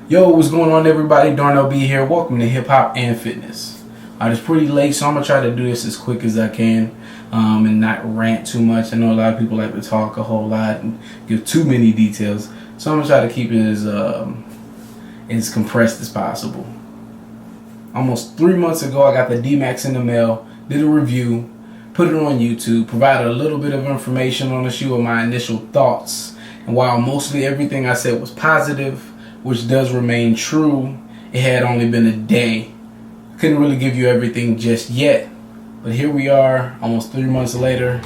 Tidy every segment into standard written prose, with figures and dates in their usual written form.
Yo, what's going on, everybody? Darnell B here. Welcome to Hip Hop and Fitness. It's pretty late, so I'm gonna try to do this as quick as I can and not rant too much. I know a lot of people like to talk a whole lot and give too many details, so I'm gonna try to keep it as compressed as possible. Almost 3 months ago, I got the D-Max in the mail, did a review, put it on YouTube, provided a little bit of information on the shoe and my initial thoughts. And while mostly everything I said was positive, which does remain true, it had only been a day. Couldn't really give you everything just yet, but here we are almost 3 months later,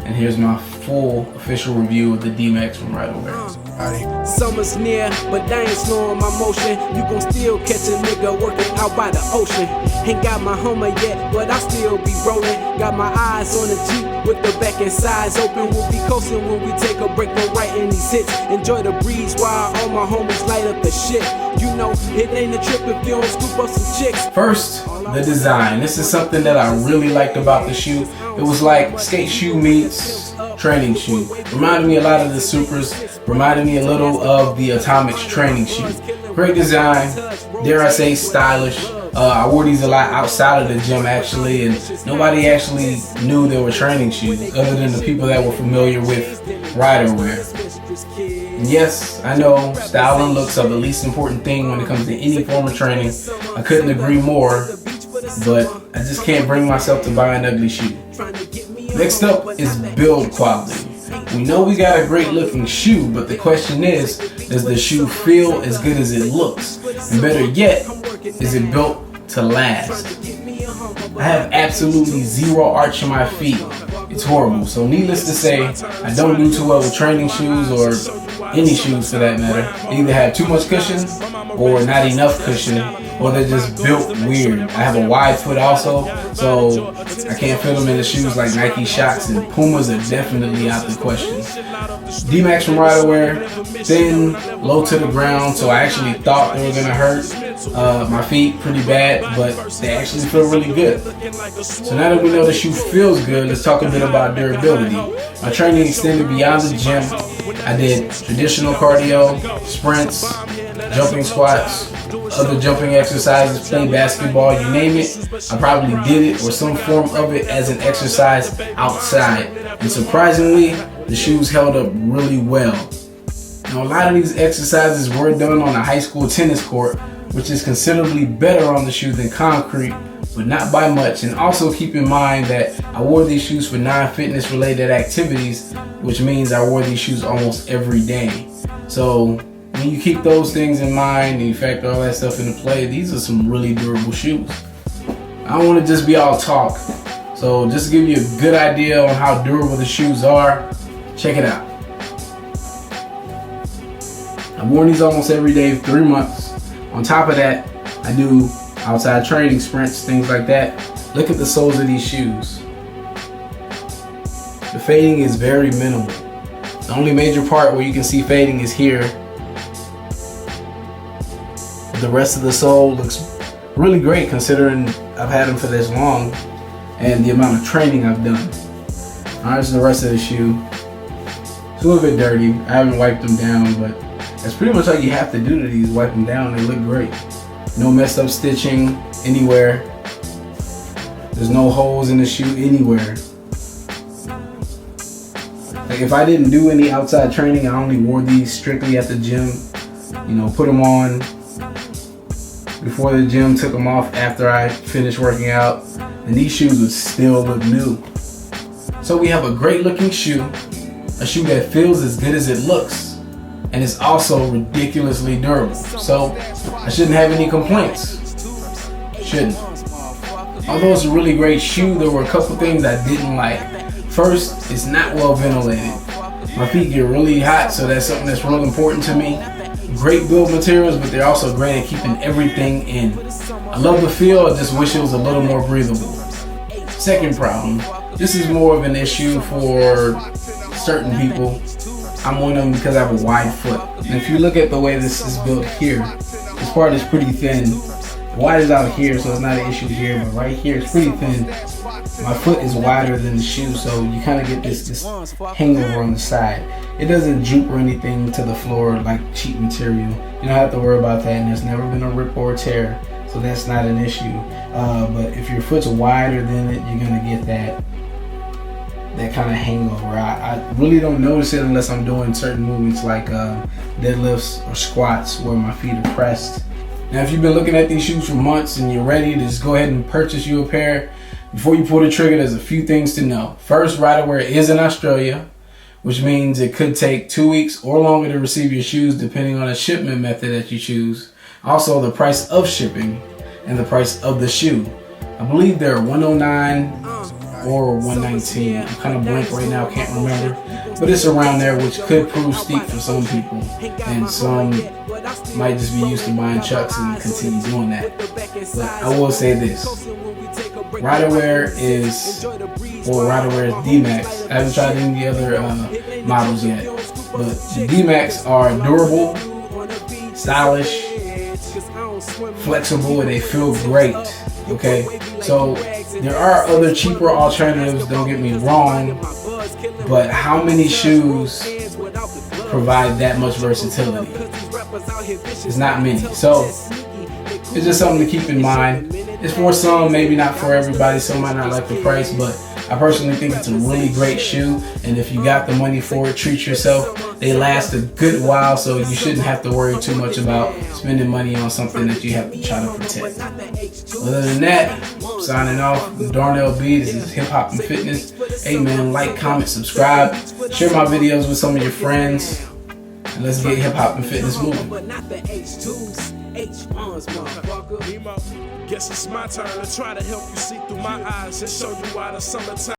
and here's my full official review of the D-Max from Ryderwear. Summer's near, but I ain't slowing my motion. You gon' still catch a nigga working out by the ocean. Ain't got my Hummer yet, but I still be rolling. Got my eyes on the Jeep with the back and sides open. We'll be coasting when we take a break from writing these hits. Enjoy the breeze while all my homies light up the shit. You know, it ain't a trip if you don't scoop up some chicks. First, the design. This is something that I really liked about the shoe. It was like skate shoe meets training shoe. Reminded me a lot of the Supers. Reminded me a little of the Atomics training shoe. Great design, dare I say stylish. I wore these a lot outside of the gym actually, and nobody actually knew they were training shoes other than the people that were familiar with Ryderwear. And yes, I know style and looks are the least important thing when it comes to any form of training. I couldn't agree more, but I just can't bring myself to buy an ugly shoe. Next up is build quality. We know we got a great looking shoe, but the question is, does the shoe feel as good as it looks? And better yet, is it built to last? I have absolutely zero arch in my feet. It's horrible. So needless to say, I don't do too well with training shoes or any shoes for that matter. They either have too much cushion or not enough cushion, or they're just built weird. I have a wide foot also, so I can't fit them in the shoes like Nike Shox, and Pumas are definitely out the question. D-Max from Ryderwear, thin, low to the ground, so I actually thought they were gonna hurt my feet pretty bad, but they actually feel really good. So now that we know the shoe feels good, let's talk a bit about durability. My training extended beyond the gym. I did traditional cardio, sprints, jumping squats, other jumping exercises, playing basketball, you name it. I probably did it or some form of it as an exercise outside. And surprisingly, the shoes held up really well. Now, a lot of these exercises were done on a high school tennis court, which is considerably better on the shoe than concrete, but not by much. And also keep in mind that I wore these shoes for non-fitness related activities, which means I wore these shoes almost every day. So when you keep those things in mind and you factor all that stuff into play, these are some really durable shoes. I don't want to just be all talk, so just to give you a good idea on how durable the shoes are, check it out. I've worn these almost every day for 3 months. On top of that, I do outside training, sprints, things like that. Look at the soles of these shoes. The fading is very minimal. The only major part where you can see fading is here. The rest of the sole looks really great considering I've had them for this long and the amount of training I've done. Alright, this is the rest of the shoe. It's a little bit dirty. I haven't wiped them down, but that's pretty much all you have to do to these. Wipe them down, they look great. No messed up stitching anywhere. There's no holes in the shoe anywhere. Like if I didn't do any outside training, I only wore these strictly at the gym. You know, put them on before the gym, took them off after I finished working out, and these shoes would still look new. So we have a great looking shoe, a shoe that feels as good as it looks, and it's also ridiculously durable. So I shouldn't have any complaints. Shouldn't. Although it's a really great shoe, there were a couple things I didn't like. First, it's not well ventilated. My feet get really hot, so that's something that's real important to me. Great build materials, but they're also great at keeping everything in. I love the feel, I just wish it was a little more breathable. Second problem, this is more of an issue for certain people. I'm one of them because I have a wide foot. And if you look at the way this is built here, this part is pretty thin. The wide is out here, so it's not an issue here, but right here it's pretty thin. my foot is wider than the shoe, so you kind of get this hangover on the side. It doesn't droop or anything to the floor like cheap material. You don't have to worry about that, and there's never been a rip or a tear, so that's not an issue. But if your foot's wider than it, you're gonna get that kind of hangover. I really don't notice it unless I'm doing certain movements like deadlifts or squats where my feet are pressed. Now, if you've been looking at these shoes for months and you're ready to just go ahead and purchase you a pair, before you pull the trigger, there's a few things to know. First, Ryderwear is in Australia, which means it could take 2 weeks or longer to receive your shoes depending on the shipment method that you choose. Also, the price of shipping and the price of the shoe. I believe they're $109 or $119. I'm kind of blank right now, can't remember. But it's around there, which could prove steep for some people. And some might just be used to buying chucks and continue doing that. But I will say this. Ryderwear is D-Max. I haven't tried any of the other models yet. But the D-Max are durable, stylish, flexible, and they feel great. Okay, so there are other cheaper alternatives, don't get me wrong, but how many shoes provide that much versatility? It's not many. So it's just something to keep in mind. It's for some, maybe not for everybody. Some might not like the price, but I personally think it's a really great shoe, and if you got the money for it, treat yourself. They last a good while, so you shouldn't have to worry too much about spending money on something that you have to try to protect. Other than that, signing off. Darnell B. This is Hip Hop and Fitness. Hey man, like, comment, subscribe, share my videos with some of your friends, and let's get hip hop and fitness moving. Guess it's my turn to try to help you see through my eyes and show you why the summertime.